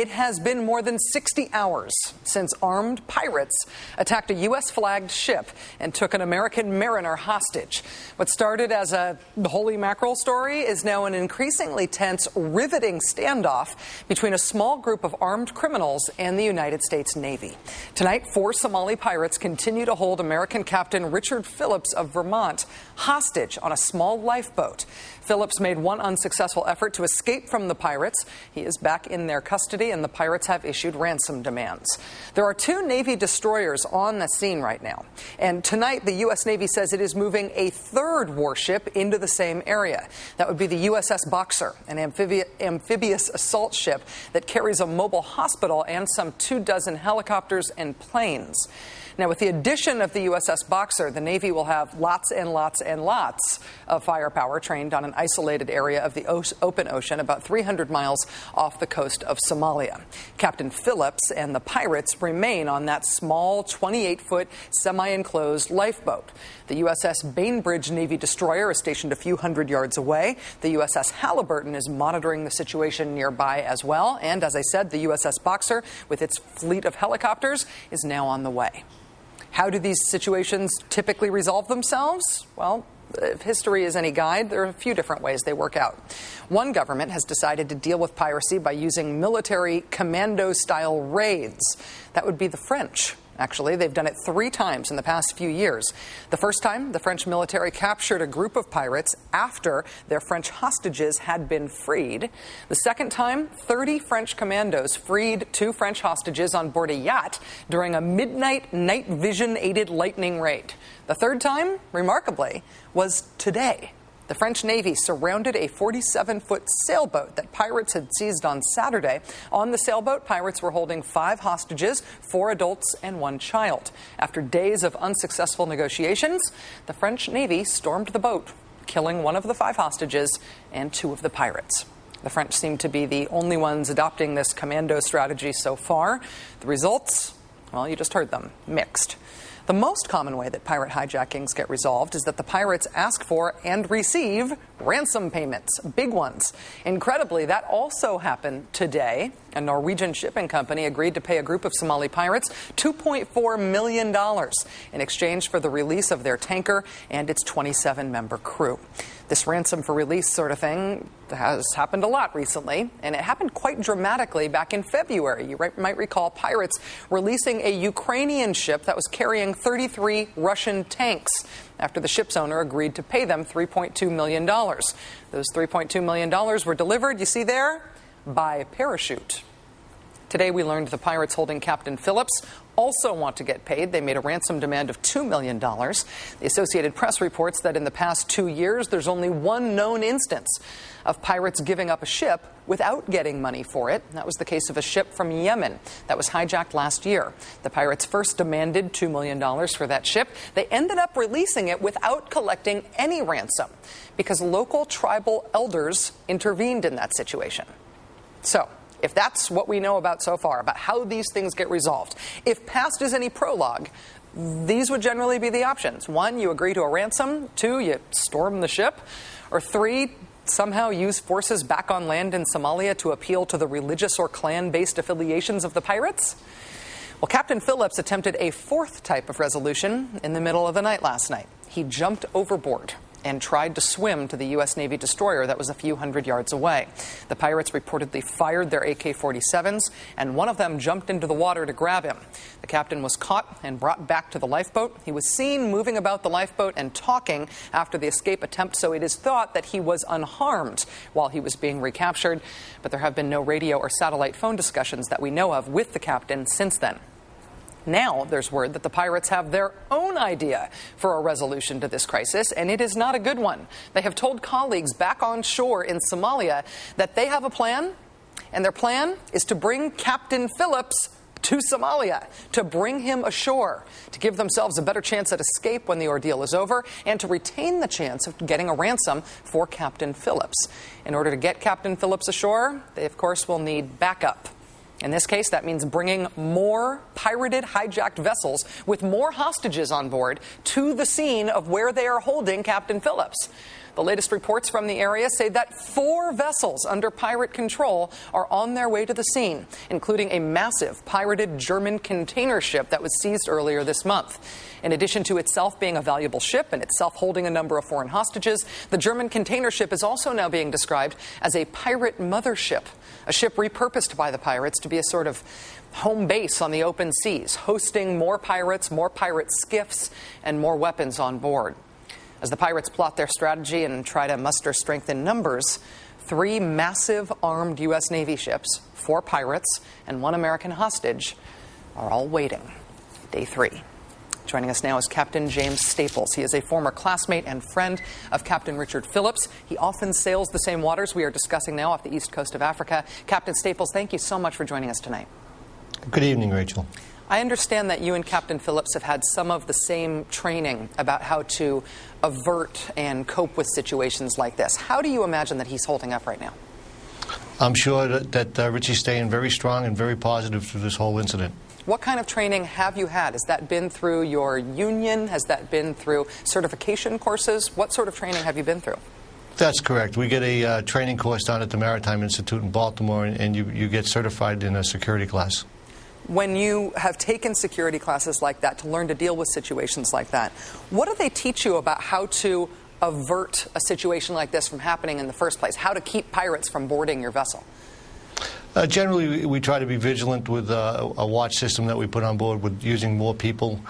it has been more than 60 hours since armed pirates attacked a U.S.-flagged ship and took an American mariner hostage. What started as a holy mackerel story is now an increasingly tense, riveting standoff between a small group of armed criminals and the United States Navy. Tonight, 4 Somali pirates continue to hold American Captain Richard Phillips of Vermont hostage on a small lifeboat. Phillips made one unsuccessful effort to escape from the pirates. He is back in their custody, and the pirates have issued ransom demands. There are 2 Navy destroyers on the scene right now. And tonight, the U.S. Navy says it is moving a 3rd warship into the same area. That would be the USS Boxer, an amphibious assault ship that carries a mobile hospital and some 24 helicopters and planes. Now, with the addition of the USS Boxer, the Navy will have lots and lots and lots of firepower trained on an isolated area of the open ocean about 300 miles off the coast of Somalia. Captain Phillips and the pirates remain on that small 28-foot semi-enclosed lifeboat. The USS Bainbridge Navy destroyer is stationed a few hundred yards away. The USS Halliburton is monitoring the situation nearby as well. And as I said, the USS Boxer, with its fleet of helicopters, is now on the way. How do these situations typically resolve themselves? Well, if history is any guide, there are a few different ways they work out. One government has decided to deal with piracy by using military commando-style raids. That would be the French. Actually, they've done it 3 times in the past few years. The first time, the French military captured a group of pirates after their French hostages had been freed. The second time, 30 French commandos freed 2 French hostages on board a yacht during a midnight night vision-aided lightning raid. The third time, remarkably, was today. The French Navy surrounded a 47-foot sailboat that pirates had seized on Saturday. On the sailboat, pirates were holding 5 hostages, 4 adults and 1 child. After days of unsuccessful negotiations, the French Navy stormed the boat, killing 1 of the 5 hostages and 2 of the pirates. The French seem to be the only ones adopting this commando strategy so far. The results, well, you just heard them, mixed. The most common way that pirate hijackings get resolved is that the pirates ask for and receive ransom payments, big ones. Incredibly, that also happened today. A Norwegian shipping company agreed to pay a group of Somali pirates $2.4 million in exchange for the release of their tanker and its 27-member crew. This ransom for release sort of thing has happened a lot recently, and it happened quite dramatically back in February. You might recall pirates releasing a Ukrainian ship that was carrying 33 Russian tanks after the ship's owner agreed to pay them $3.2 million. Those $3.2 million were delivered, you see there, by parachute. Today we learned the pirates holding Captain Phillips also want to get paid. They made a ransom demand of $2 million. The Associated Press reports that in the past 2 years, there's only one known instance of pirates giving up a ship without getting money for it. That was the case of a ship from Yemen that was hijacked last year. The pirates first demanded $2 million for that ship. They ended up releasing it without collecting any ransom because local tribal elders intervened in that situation. So, if that's what we know about so far, about how these things get resolved, if past is any prologue, these would generally be the options. 1, you agree to a ransom. 2, you storm the ship. Or 3, somehow use forces back on land in Somalia to appeal to the religious or clan-based affiliations of the pirates. Well, Captain Phillips attempted a 4th type of resolution in the middle of the night last night. He jumped overboard and tried to swim to the U.S. Navy destroyer that was a few hundred yards away. The pirates reportedly fired their AK-47s, and one of them jumped into the water to grab him. The captain was caught and brought back to the lifeboat. He was seen moving about the lifeboat and talking after the escape attempt, so it is thought that he was unharmed while he was being recaptured. But there have been no radio or satellite phone discussions that we know of with the captain since then. Now there's word that the pirates have their own idea for a resolution to this crisis, and it is not a good one. They have told colleagues back on shore in Somalia that they have a plan, and their plan is to bring Captain Phillips to Somalia, to bring him ashore, to give themselves a better chance at escape when the ordeal is over, and to retain the chance of getting a ransom for Captain Phillips. In order to get Captain Phillips ashore, they, of course, will need backup. In this case, that means bringing more pirated, hijacked vessels with more hostages on board to the scene of where they are holding Captain Phillips. The The latest reports from the area say that 4 vessels under pirate control are on their way to the scene, including a massive pirated German container ship that was seized earlier this month. In addition to itself being a valuable ship and itself holding a number of foreign hostages, the German container ship is also now being described as a pirate mothership, a ship repurposed by the pirates to be a sort of home base on the open seas, hosting more pirate skiffs, and more weapons on board. As the pirates plot their strategy and try to muster strength in numbers, 3 massive armed U.S. Navy ships, 4 pirates, and 1 American hostage are all waiting. Day 3. Joining us now is Captain James Staples. He is a former classmate and friend of Captain Richard Phillips. He often sails the same waters we are discussing now off the east coast of Africa. Captain Staples, thank you so much for joining us tonight. Good evening, Rachel. I understand that you and Captain Phillips have had some of the same training about how to avert and cope with situations like this. How do you imagine that he's holding up right now? I'm sure that Richie's staying very strong and very positive through this whole incident. What kind of training have you had? Has that been through your union? Has that been through certification courses? What sort of training have you been through? That's correct. We get a training course down at the Maritime Institute in Baltimore, and you get certified in a security class. When you have taken security classes like that to learn to deal with situations like that, what do they teach you about how to avert a situation like this from happening in the first place? How to keep pirates from boarding your vessel? Generally, we try to be vigilant with a watch system that we put on board, with using more people,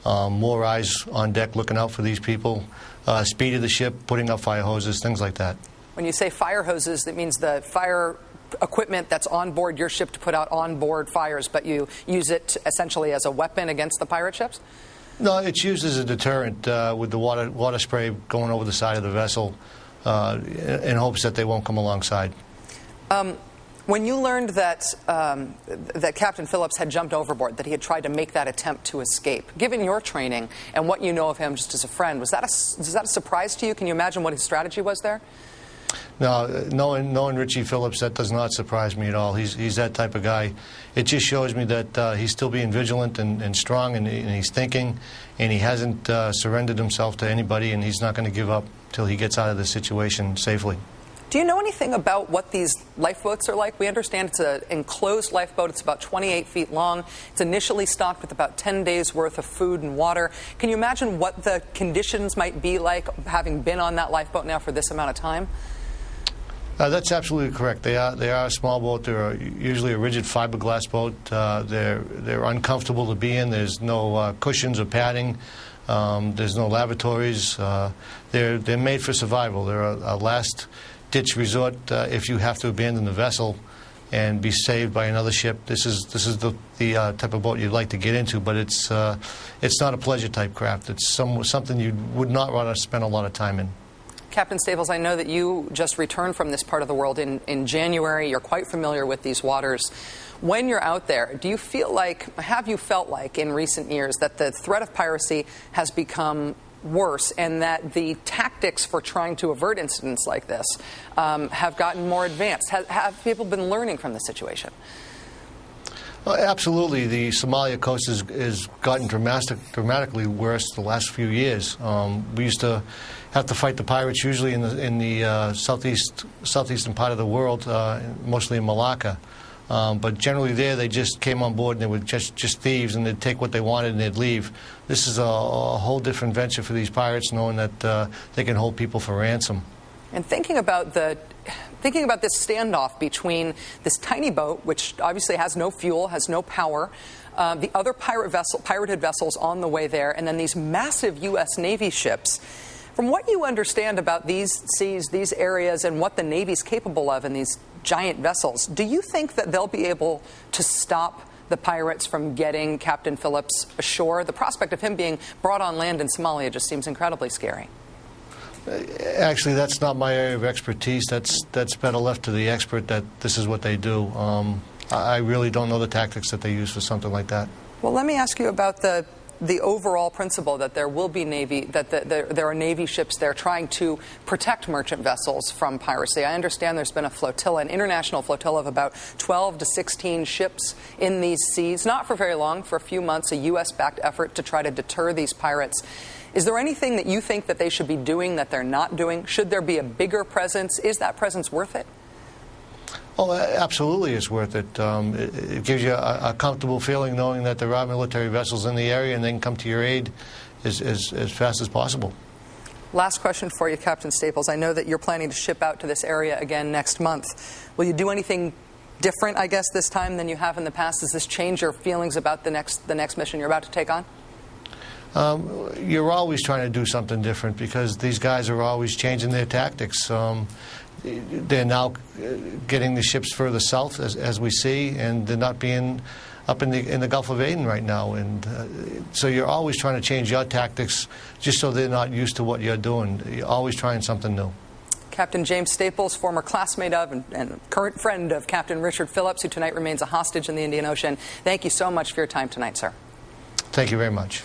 more eyes on deck looking out for these people, speed of the ship, putting up fire hoses, things like that. When you say fire hoses, that means the fire equipment that's on board your ship to put out on-board fires, but you use it essentially as a weapon against the pirate ships? No, it's used as a deterrent with the water spray going over the side of the vessel in hopes that they won't come alongside. When you learned that that Captain Phillips had jumped overboard, that he had tried to make that attempt to escape, given your training and what you know of him just as a friend, was that a surprise to you? Can you imagine what his strategy was there? No, knowing Richie Phillips, that does not surprise me at all. He's that type of guy. It just shows me that he's still being vigilant and strong, and he's thinking, and he hasn't surrendered himself to anybody, and he's not going to give up till he gets out of the situation safely. Do you know anything about what these lifeboats are like? We understand it's an enclosed lifeboat. It's about 28 feet long. It's initially stocked with about 10 days' worth of food and water. Can you imagine what the conditions might be like having been on that lifeboat now for this amount of time? That's absolutely correct. They are a small boat. They're usually a rigid fiberglass boat. They're uncomfortable to be in. There's no cushions or padding. There's no lavatories. They're made for survival. They're a last-ditch resort if you have to abandon the vessel and be saved by another ship. This is the type of boat you'd like to get into, but it's not a pleasure type craft. It's something you would not want to spend a lot of time in. Captain Staples, I know that you just returned from this part of the world in January. You're quite familiar with these waters. When you're out there, do you feel like, have you felt like in recent years that the threat of piracy has become worse and that the tactics for trying to avert incidents like this have gotten more advanced? Have people been learning from the situation? Well, absolutely. The Somalia coast has gotten dramatically worse the last few years. We used to have to fight the pirates usually in the southeastern part of the world, mostly in Malacca. But generally there, they just came on board and they were just thieves, and they'd take what they wanted and they'd leave. This is a whole different venture for these pirates, knowing that they can hold people for ransom. And thinking about this standoff between this tiny boat, which obviously has no fuel, has no power, the other pirated vessels on the way there, and then these massive U.S. Navy ships. From what you understand about these seas, these areas, and what the Navy's capable of in these giant vessels, do you think that they'll be able to stop the pirates from getting Captain Phillips ashore? The prospect of him being brought on land in Somalia just seems incredibly scary. Actually, that's not my area of expertise. That's better left to the expert, that this is what they do. I really don't know the tactics that they use for something like that. Well, let me ask you about the the overall principle that there will be Navy, that there are Navy ships there trying to protect merchant vessels from piracy. I understand there's been a flotilla, an international flotilla of about 12 to 16 ships in these seas, not for very long, for a few months, a U.S.-backed effort to try to deter these pirates. Is there anything that you think that they should be doing that they're not doing? Should there be a bigger presence? Is that presence worth it? Oh, absolutely it's worth it. It gives you a comfortable feeling knowing that there are military vessels in the area and they can come to your aid as fast as possible. Last question for you, Captain Staples. I know that you're planning to ship out to this area again next month. Will you do anything different, I guess, this time than you have in the past? Does this change your feelings about the next mission you're about to take on? You're always trying to do something different because these guys are always changing their tactics. They're now getting the ships further south, as we see, and they're not being up in the Gulf of Aden right now. And so you're always trying to change your tactics just so they're not used to what you're doing. You're always trying something new. Captain James Staples, former classmate of and current friend of Captain Richard Phillips, who tonight remains a hostage in the Indian Ocean. Thank you so much for your time tonight, sir. Thank you very much.